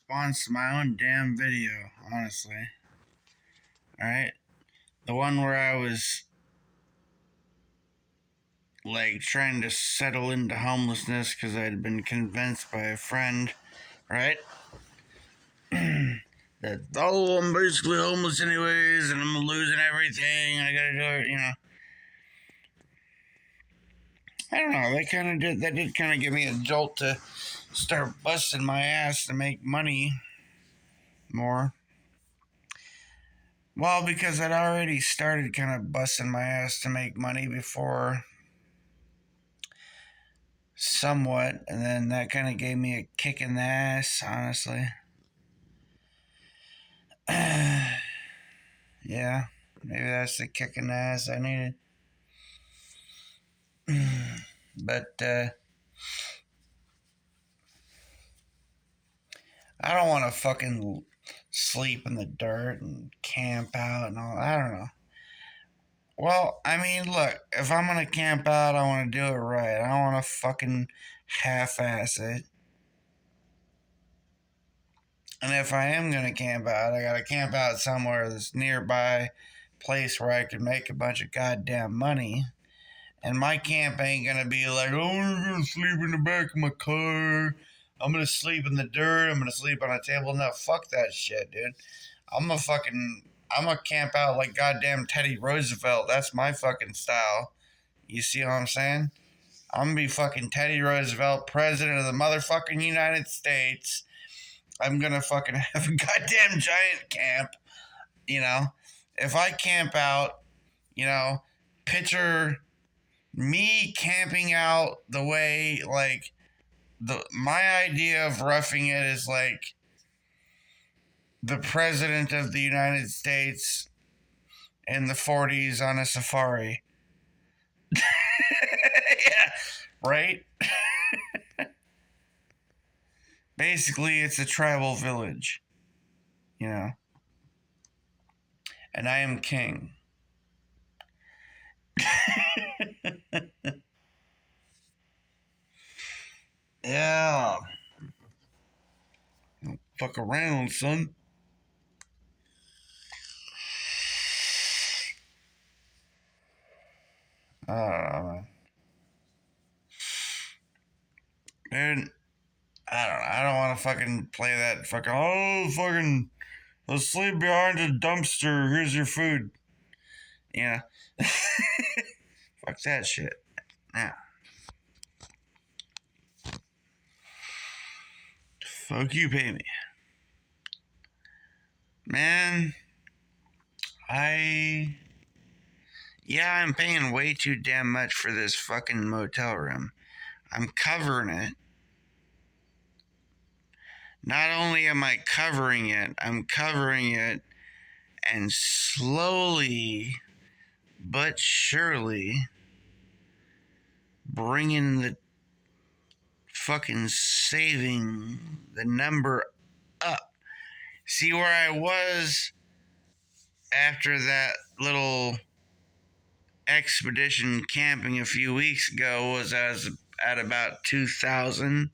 response to my own damn video, honestly. Alright? The one where I was like trying to settle into homelessness because I had been convinced by a friend, right? That, oh, I'm basically homeless anyways, and I'm losing everything, I gotta do it, I don't know, that did kind of give me a jolt to start busting my ass to make money more. Well, because I'd already started kind of busting my ass to make money before, somewhat, and then that kind of gave me a kick in the ass, honestly. Yeah, maybe that's the kick in the ass I needed. But I don't want to fucking sleep in the dirt and camp out and all. I don't know. Well, I mean, look, if I'm gonna camp out, I want to do it right. I don't want to fucking half-ass it. And if I am gonna camp out, I gotta camp out somewhere that's nearby, place where I could make a bunch of goddamn money. And my camp ain't gonna be like, oh, I'm gonna sleep in the back of my car. I'm gonna sleep in the dirt. I'm gonna sleep on a table. No, fuck that shit, dude. I'm gonna camp out like goddamn Teddy Roosevelt. That's my fucking style. You see what I'm saying? I'm gonna be fucking Teddy Roosevelt, president of the motherfucking United States. I'm gonna fucking have a goddamn giant camp. If I camp out, picture me camping out the way like my idea of roughing it is like the president of the United States in the 40s on a safari. Yeah, right? Basically, it's a tribal village, and I am king. Yeah. Don't fuck around, son. I don't know, dude. I don't know. I don't want to fucking play that fucking, oh, fucking, let's sleep behind a dumpster. Here's your food. Yeah. Fuck that shit. Now. Fuck you, pay me. Man, I'm paying way too damn much for this fucking motel room. I'm covering it. Not only am I covering it, I'm covering it and slowly but surely bringing the fucking saving the number up. See where I was after that little expedition camping a few weeks ago was I was at about 2,000.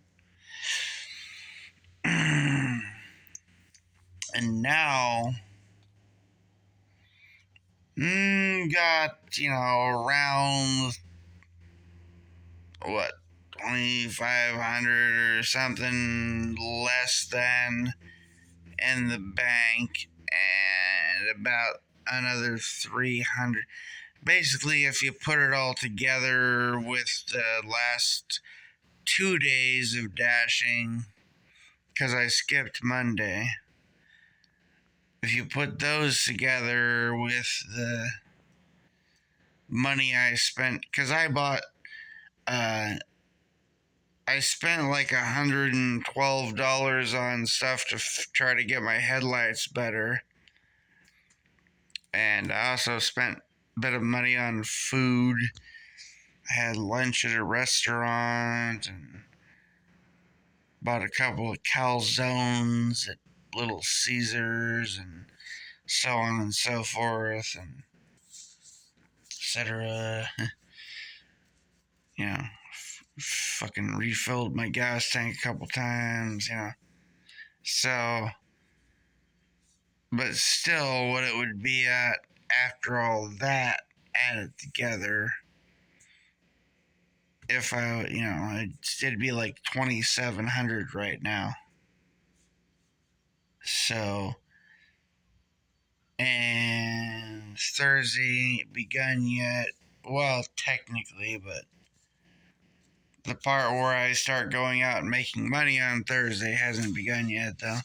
And now got, around what, 2,500 or something less than in the bank, and about another 300. Basically, if you put it all together with the last 2 days of dashing, because I skipped Monday, if you put those together with the money I spent, because I spent like $112 on stuff to try to get my headlights better. And I also spent a bit of money on food. I had lunch at a restaurant and bought a couple of calzones at Little Caesars and so on and so forth, and etc. Fucking refilled my gas tank a couple times, So, but still, what it would be at after all that added together, if I, it'd be like 2,700 right now. So, and Thursday ain't begun yet. Well, technically, but the part where I start going out and making money on Thursday hasn't begun yet, though.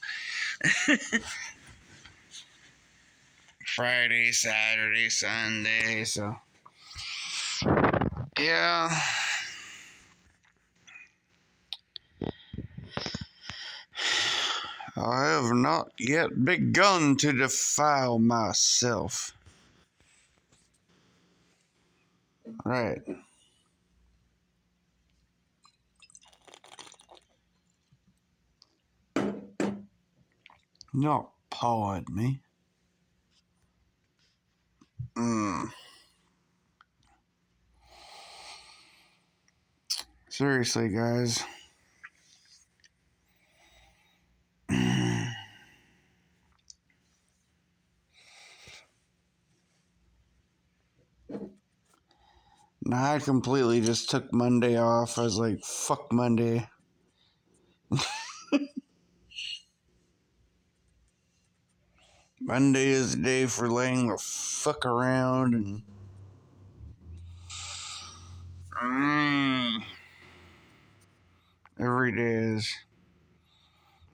Friday, Saturday, Sunday, so. Yeah. I have not yet begun to defile myself. Right. Not paw at me. Seriously, guys. Nah, I completely just took Monday off. I was like, fuck Monday. Monday is the day for laying the fuck around and. Every day is.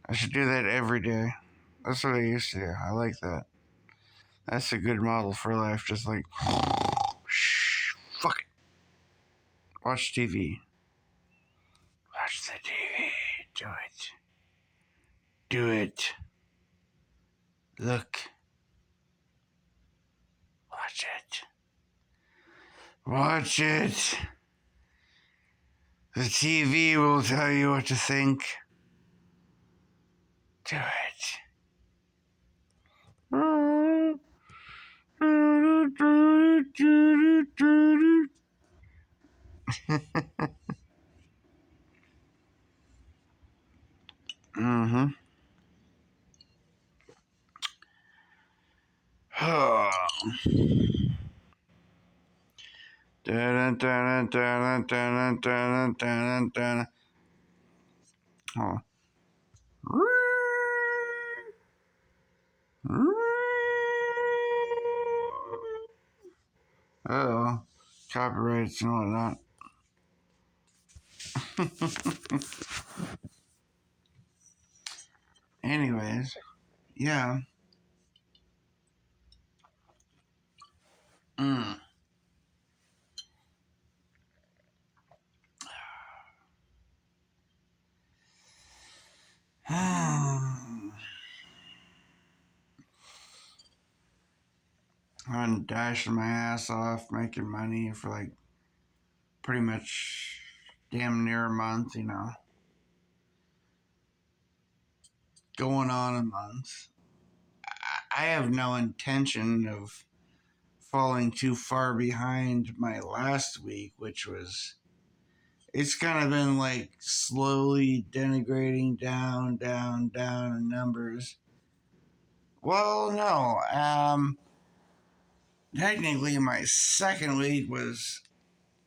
I should do that every day. That's what I used to do. I like that. That's a good model for life. Just like, shh, fuck it. Watch TV. Watch the TV. Do it. Do it. Look. Watch it. Watch it. The TV will tell you what to think. Do it. Mm-hmm. Oh. Oh, copyrights and whatnot. Anyways, yeah. Mm. I'm dashing my ass off, making money for like pretty much damn near a month, going on a month. I have no intention of falling too far behind my last week, which was, it's kind of been like slowly denigrating down in numbers. Well, no. Technically, my second week was,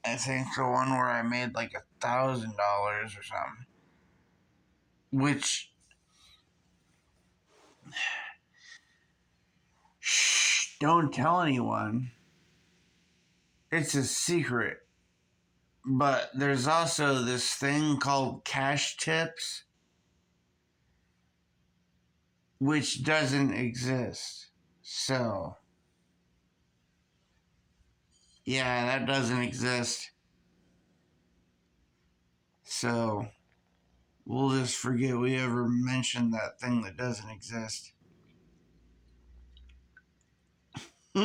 I think, the one where I made like $1,000 or something. Which, shh, don't tell anyone. It's a secret. But there's also this thing called cash tips, which doesn't exist. So, yeah, that doesn't exist. So, we'll just forget we ever mentioned that thing that doesn't exist. I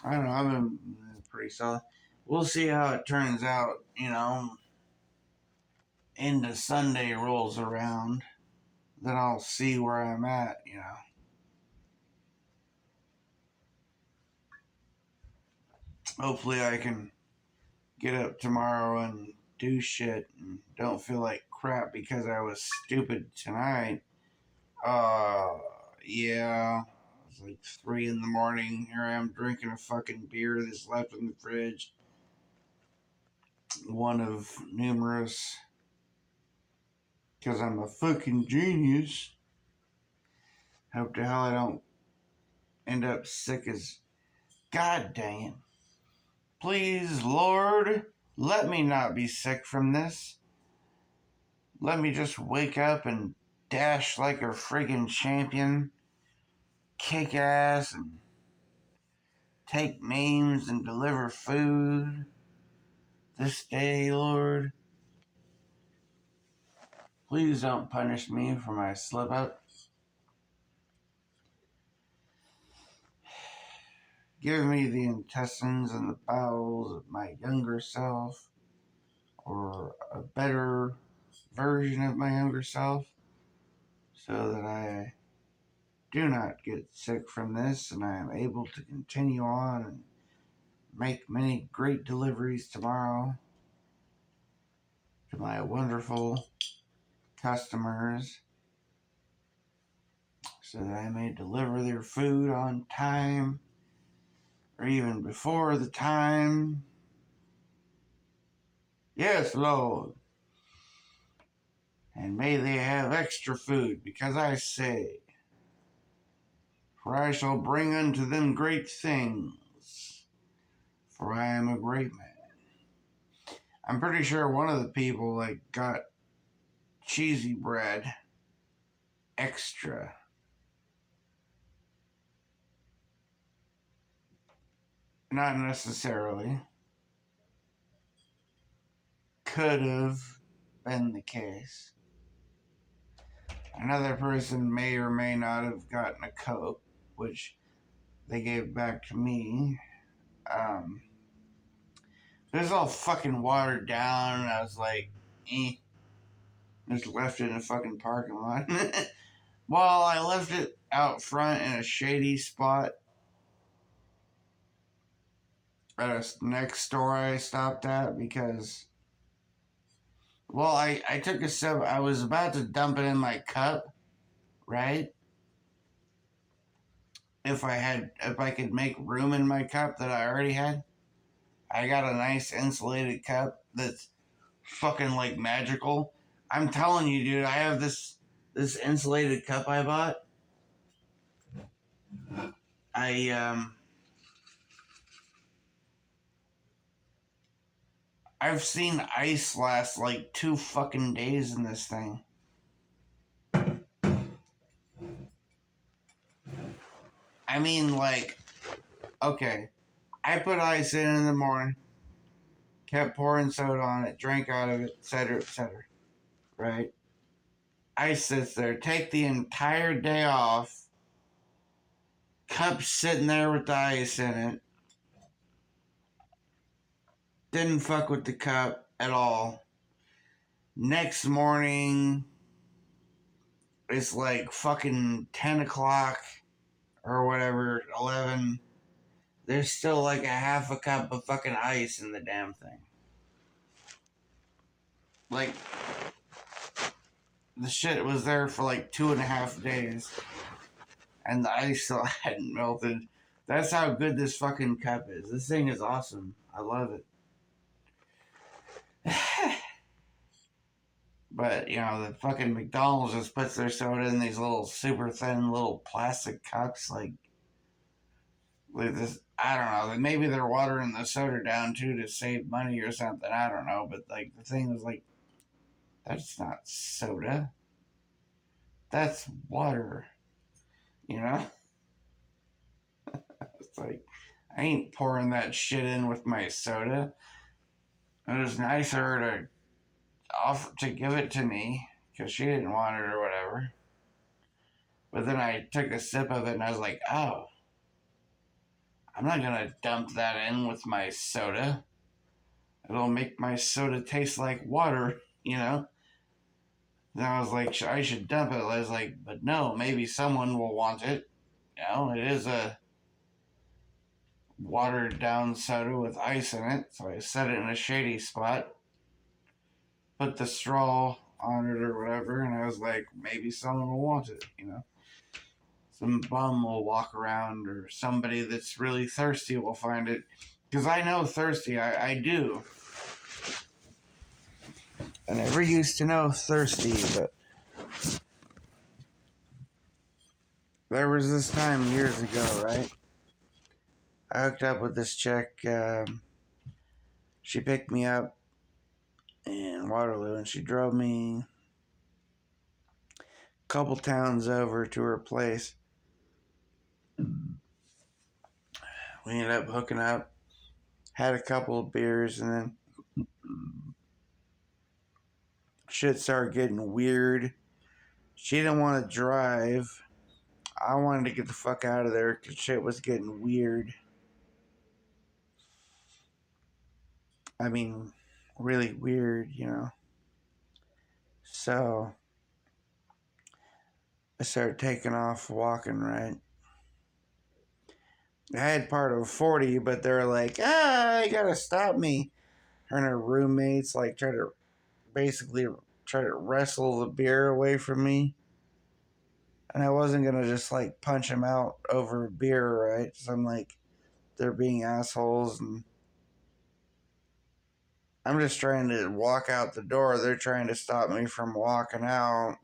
don't know. I've been pretty solid. We'll see how it turns out, into Sunday rolls around. then I'll see where I'm at, you know. Hopefully I can get up tomorrow and do shit and don't feel like crap because I was stupid tonight. Uh, yeah. It's like 3 in the morning. Here I am drinking a fucking beer that's left in the fridge. One of numerous. Because I'm a fucking genius. Hope to hell I don't end up sick as. God dang it. Please, Lord, let me not be sick from this. Let me just wake up and dash like a friggin' champion, kick ass, and take names and deliver food this day, Lord. Please don't punish me for my slip up. Give me the intestines and the bowels of my younger self, or a better version of my younger self, so that I do not get sick from this and I am able to continue on and make many great deliveries tomorrow to my wonderful customers so that I may deliver their food on time or even before the time. Yes, Lord. And may they have extra food, because I say, for I shall bring unto them great things, for I am a great man. I'm pretty sure one of the people like got cheesy bread extra. Not necessarily. Could have been the case. Another person may or may not have gotten a Coke, which they gave back to me. It was all fucking watered down, and I was like, eh. Just left it in a fucking parking lot. Well, I left it out front in a shady spot at a next store I stopped at because, well, I took a sip. I was about to dump it in my cup, right? If I could make room in my cup that I already had. I got a nice insulated cup that's fucking like magical. I'm telling you, dude, I have this insulated cup I bought. I I've seen ice last like 2 fucking days in this thing. I mean, like, okay, I put ice in the morning, kept pouring soda on it, drank out of it, etc., etc. Right? Ice sits there. Take the entire day off. Cup sitting there with the ice in it. Didn't fuck with the cup at all. Next morning, it's like fucking 10 o'clock or whatever, 11. There's still like a half a cup of fucking ice in the damn thing. Like, the shit was there for like 2.5 days, and the ice still hadn't melted. That's how good this fucking cup is. This thing is awesome. I love it. But, you know, the fucking McDonald's just puts their soda in these little super thin little plastic cups. Like with this, I don't know. Maybe they're watering the soda down too to save money or something. I don't know. But, like, the thing was like, that's not soda. That's water. You know? It's like, I ain't pouring that shit in with my soda. It was nice of her to offer to give it to me because she didn't want it or whatever. But then I took a sip of it and I was like, oh, I'm not gonna dump that in with my soda. It'll make my soda taste like water, you know? And I was like, I should dump it. I was like, but no, maybe someone will want it. You know, it is a watered down soda with ice in it. So I set it in a shady spot, put the straw on it or whatever, and I was like, maybe someone will want it, you know. Some bum will walk around or somebody that's really thirsty will find it. Because I know thirsty, I do. I never used to know thirsty, but there was this time years ago, right? I hooked up with this chick. She picked me up in Waterloo and she drove me a couple towns over to her place. We ended up hooking up, had a couple of beers, and then shit started getting weird. She didn't want to drive. I wanted to get the fuck out of there because shit was getting weird. I mean, really weird, you know. So I started taking off walking, right? I had part of 40, but they're like, you gotta stop me. Her and her roommates like basically try to wrestle the beer away from me. And I wasn't gonna just like punch them out over beer, right? So I'm like, they're being assholes, and I'm just trying to walk out the door. They're trying to stop me from walking out.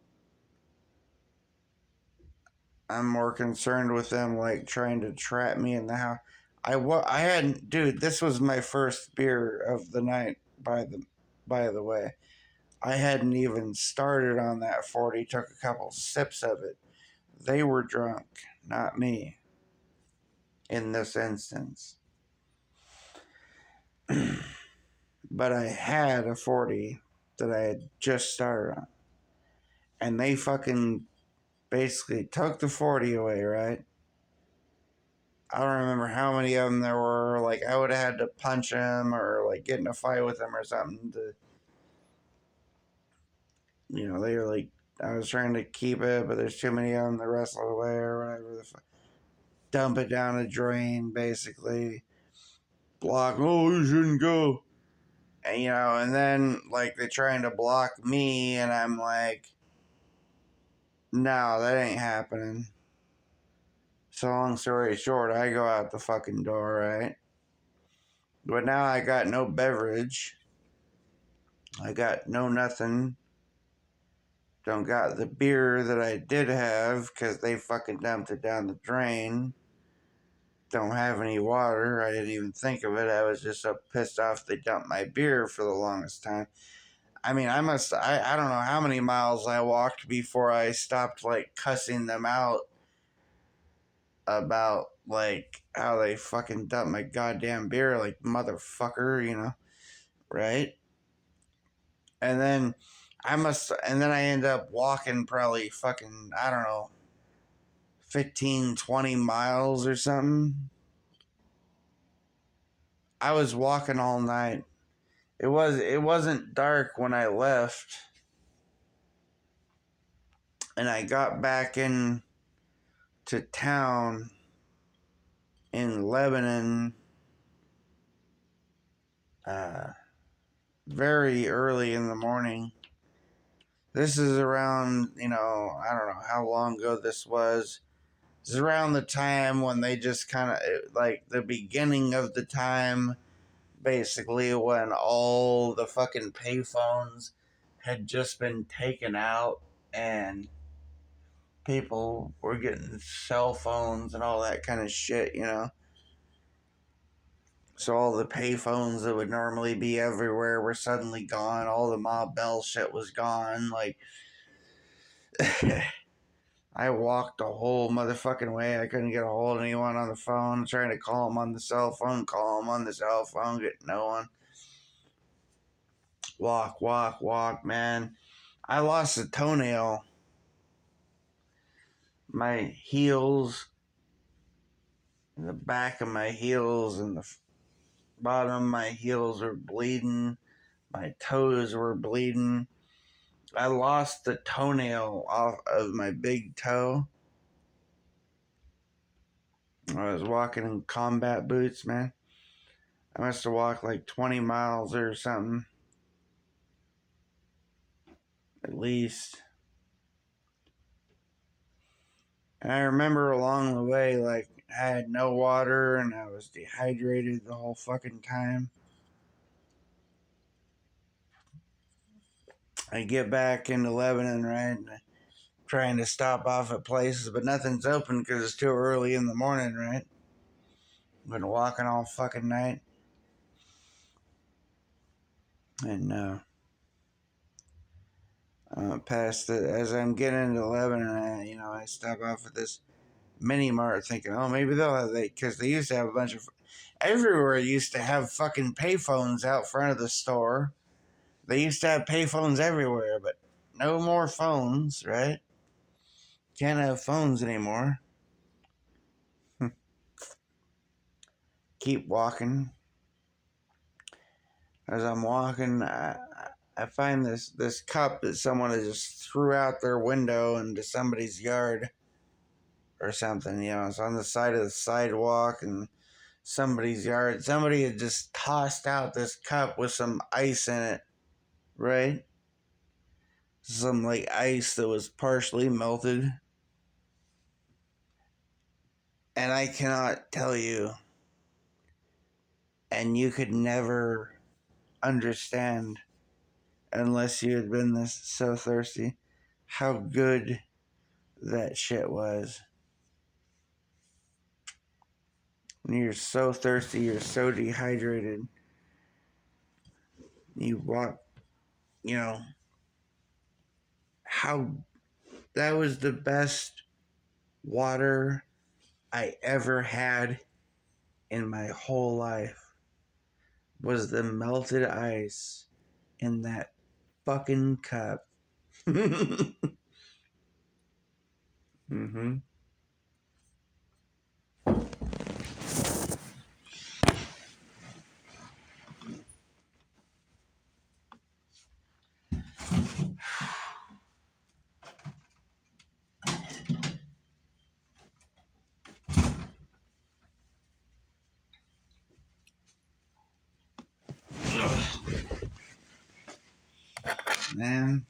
I'm more concerned with them like trying to trap me in the house. I hadn't, dude. This was my first beer of the night. By the way, I hadn't even started on that 40. Took a couple sips of it. They were drunk, not me. In this instance, but I had a 40 that I had just started on, and they fucking basically took the 40 away, right? I don't remember how many of them there were. Like, I would have had to punch them or, like, get in a fight with them or something to, you know, they were like, I was trying to keep it, but there's too many of them that wrestled away or whatever. Dump it down a drain, basically. Block, oh, you shouldn't go. And, you know, and then, like, they're trying to block me, and I'm like, no, that ain't happening. So, long story short, I go out the fucking door, right? But now I got no beverage. I got no nothing. Don't got the beer that I did have because they fucking dumped it down the drain. Don't have any water. I didn't even think of it. I was just so pissed off they dumped my beer for the longest time. I mean, I don't know how many miles I walked before I stopped, like, cussing them out about, like, how they fucking dumped my goddamn beer, like, motherfucker, you know, right? And then and then I end up walking probably fucking, I don't know, 15, 20 miles or something. I was walking all night. It wasn't dark when I left. And I got back in to town in Lebanon very early in the morning. This is around, you know, I don't know how long ago this was. This is around the time when they just kind of, like, the beginning of the time, basically, when all the fucking payphones had just been taken out and people were getting cell phones and all that kind of shit, you know. So all the payphones that would normally be everywhere were suddenly gone. All the Mob Bell shit was gone. Like, I walked the whole motherfucking way. I couldn't get a hold of anyone on the phone. Trying to call them on the cell phone, get no one. Walk, man. I lost a toenail. My heels, the back of my heels, and the bottom of my heels were bleeding. My toes were bleeding. I lost the toenail off of my big toe. I was walking in combat boots, man. I must have walked like 20 miles or something, at least. And I remember along the way, like, I had no water and I was dehydrated the whole fucking time. I get back into Lebanon, right? And trying to stop off at places, but nothing's open because it's too early in the morning, right? Been walking all fucking night. And past the, as I'm getting into Lebanon, I stop off at this mini mart thinking, oh, maybe they'll have, because they used to have a bunch of, everywhere used to have fucking payphones out front of the store. They used to have payphones everywhere, but no more phones, right? Can't have phones anymore. Keep walking. As I'm walking, I find this cup that someone has just threw out their window into somebody's yard or something. It's on the side of the sidewalk and somebody's yard. Somebody had just tossed out this cup with some ice in it, right? Some like ice that was partially melted. And I cannot tell you, and you could never understand unless you had been this so thirsty, how good that shit was. When you're so thirsty, you're so dehydrated. You walk, you know, how that was the best water I ever had in my whole life. Was the melted ice in that fucking cup. Mm-hmm. Man,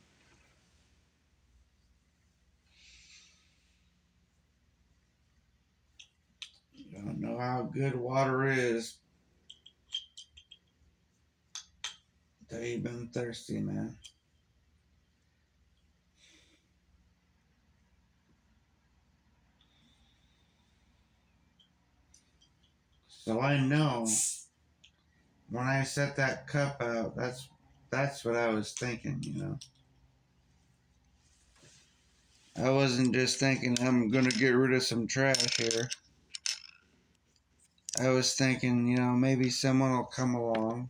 you don't know how good water is until you've been thirsty, man. So I know when I set that cup out, that's what I was thinking. I wasn't just thinking I'm gonna get rid of some trash here. I was thinking, maybe someone will come along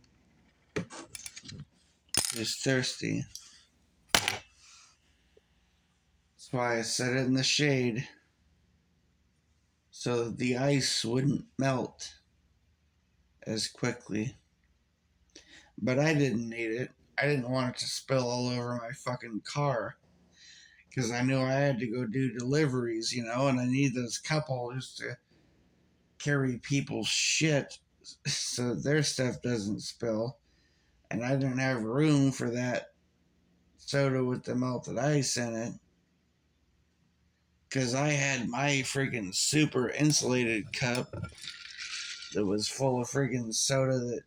who's thirsty. That's why I set it in the shade so that the ice wouldn't melt as quickly. But I didn't need it. I didn't want it to spill all over my fucking car because I knew I had to go do deliveries, and I need those couples to carry people's shit so their stuff doesn't spill. And I didn't have room for that soda with the melted ice in it because I had my freaking super insulated cup that was full of freaking soda that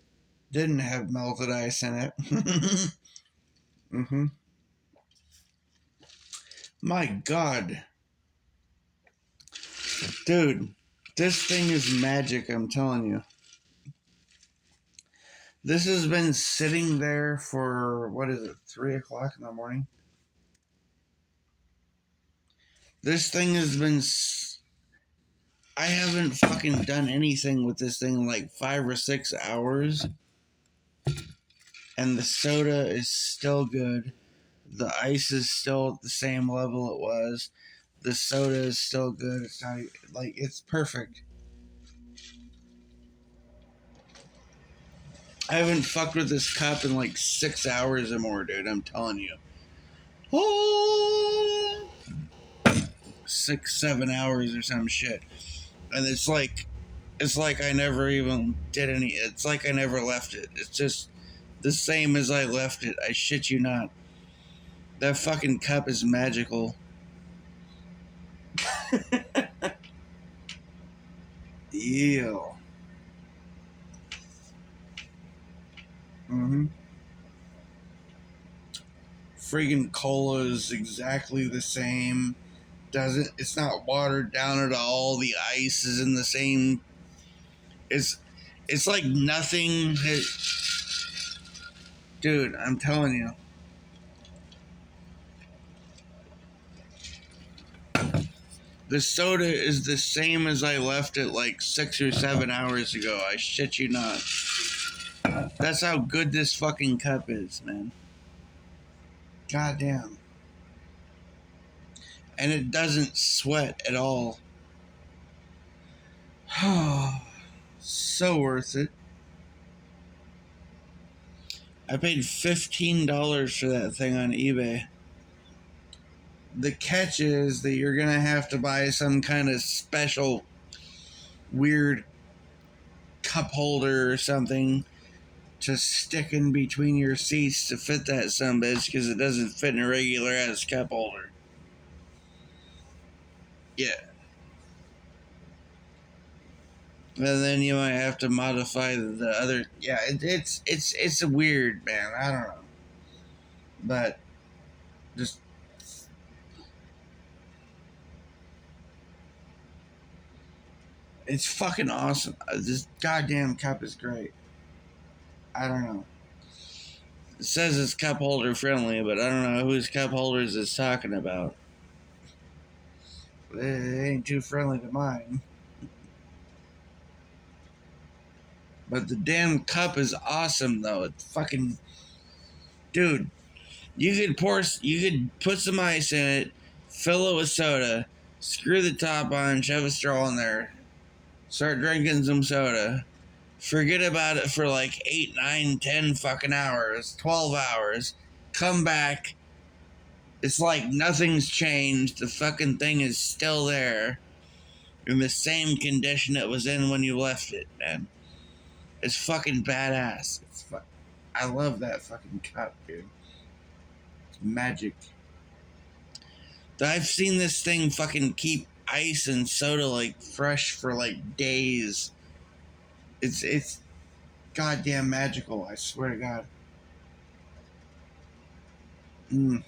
didn't have melted ice in it. Mm-hmm. My God. Dude, this thing is magic, I'm telling you. This has been sitting there for, what is it, 3 o'clock in the morning? This thing has been. I haven't fucking done anything with this thing in like 5 or 6 hours. And the soda is still good. The ice is still at the same level it was. The soda is still good. It's not like it's perfect. I haven't fucked with this cup in like 6 hours or more, dude. I'm telling you. oh, 6, 7 hours or some shit. And it's like I never even did any. It's like I never left it. It's just the same as I left it. I shit you not. That fucking cup is magical. Ew. Mm-hmm. Friggin' cola is exactly the same. It's not watered down at all. The ice is in the same. It's it's like nothing. Dude, I'm telling you. The soda is the same as I left it like 6 or 7 hours ago. I shit you not. That's how good this fucking cup is, man. Goddamn. And it doesn't sweat at all. So worth it. I paid $15 for that thing on eBay. The catch is that you're gonna have to buy some kind of special weird cup holder or something to stick in between your seats to fit that sumbitch because it doesn't fit in a regular ass cup holder. Yeah. And then you might have to modify the other. Yeah, it's a weird, man. I don't know, but just it's fucking awesome. This goddamn cup is great. I don't know. It says it's cup holder friendly, but I don't know whose cup holders it's talking about. It ain't too friendly to mine. But the damn cup is awesome, though. It's fucking, dude. You could put some ice in it, fill it with soda, screw the top on, shove a straw in there, start drinking some soda. Forget about it for like 8, 9, 10 fucking hours, 12 hours. Come back. It's like nothing's changed. The fucking thing is still there in the same condition it was in when you left it, man. It's fucking badass. I love that fucking cup, dude. It's magic. I've seen this thing fucking keep ice and soda like fresh for like days. It's goddamn magical, I swear to God. Mm.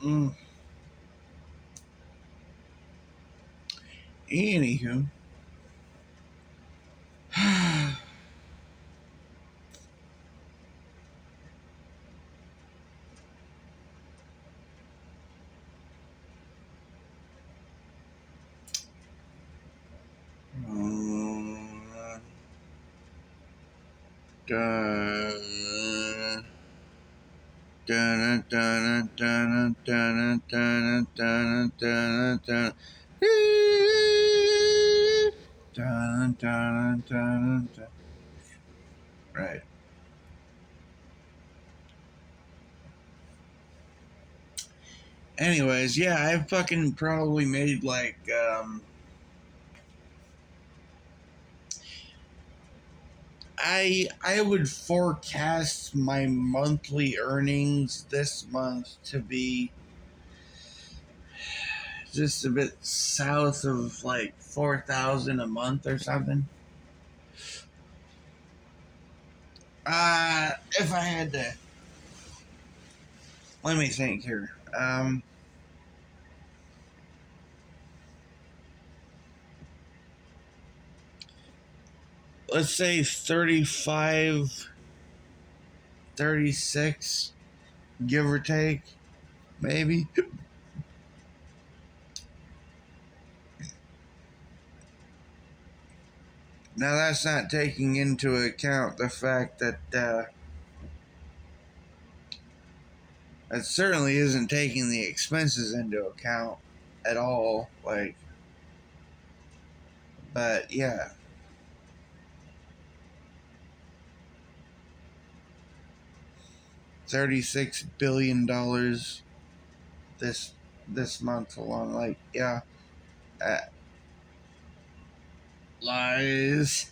Mm. Anywho. Right. Anyways, yeah, I fucking probably made like I would forecast my monthly earnings this month to be just a bit south of like 4,000 a month or something. If I had to, let me think here. Let's say 35, 36, give or take, maybe. Now that's not taking into account the fact that it certainly isn't taking the expenses into account at all. Like, but yeah. $36 billion this month alone. Like, yeah, uh, lies.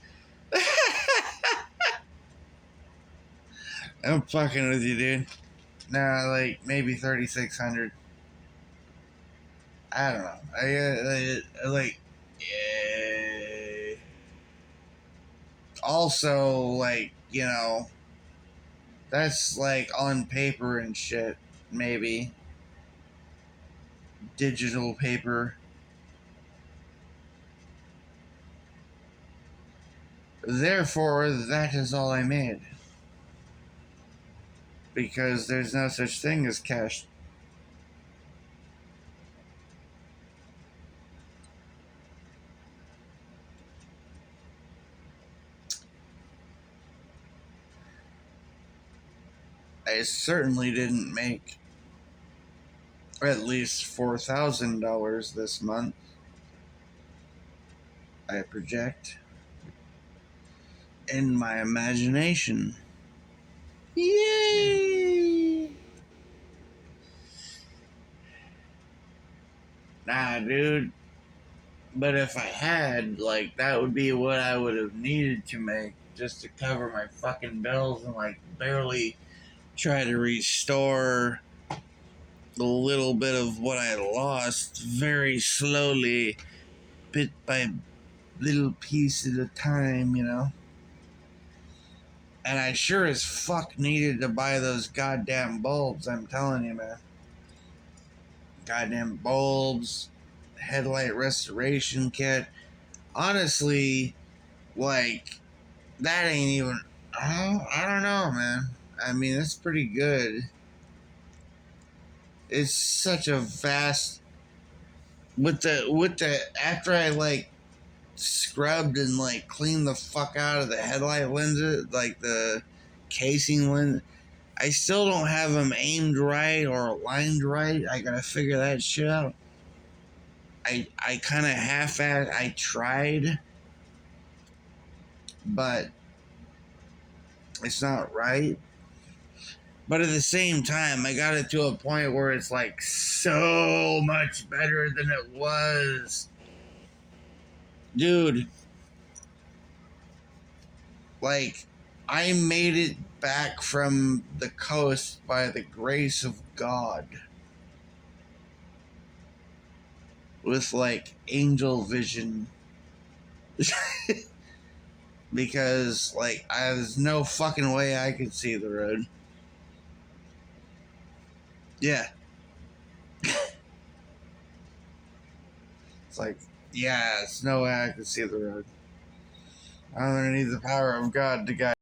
I'm fucking with you, dude. Nah, like maybe 3,600. I don't know. Like, yeah. Also, like, that's like on paper and shit. Maybe digital paper. Therefore, that is all I made. Because there's no such thing as cash. I certainly didn't make at least $4,000 this month. I project in my imagination. Yay! Nah, dude. But if I had, like, that would be what I would have needed to make just to cover my fucking bills and, like, barely try to restore the little bit of what I lost very slowly, bit by little piece at a time, And I sure as fuck needed to buy those goddamn bulbs, I'm telling you, man. Goddamn bulbs, headlight restoration kit. Honestly, like, that ain't even. I don't know, man. I mean, it's pretty good. It's such a vast. With the after I like scrubbed and like cleaned the fuck out of the headlight lenses, like the casing lens. I still don't have them aimed right or aligned right. I gotta figure that shit out. I kind of half-assed. I tried, but it's not right. But at the same time, I got it to a point where it's like so much better than it was. Dude, like, I made it back from the coast by the grace of God. With like angel vision. Because, like, there's no fucking way I could see the road. Yeah. It's like, yeah, it's no way I could see the road. I'm gonna need the power of God to guide.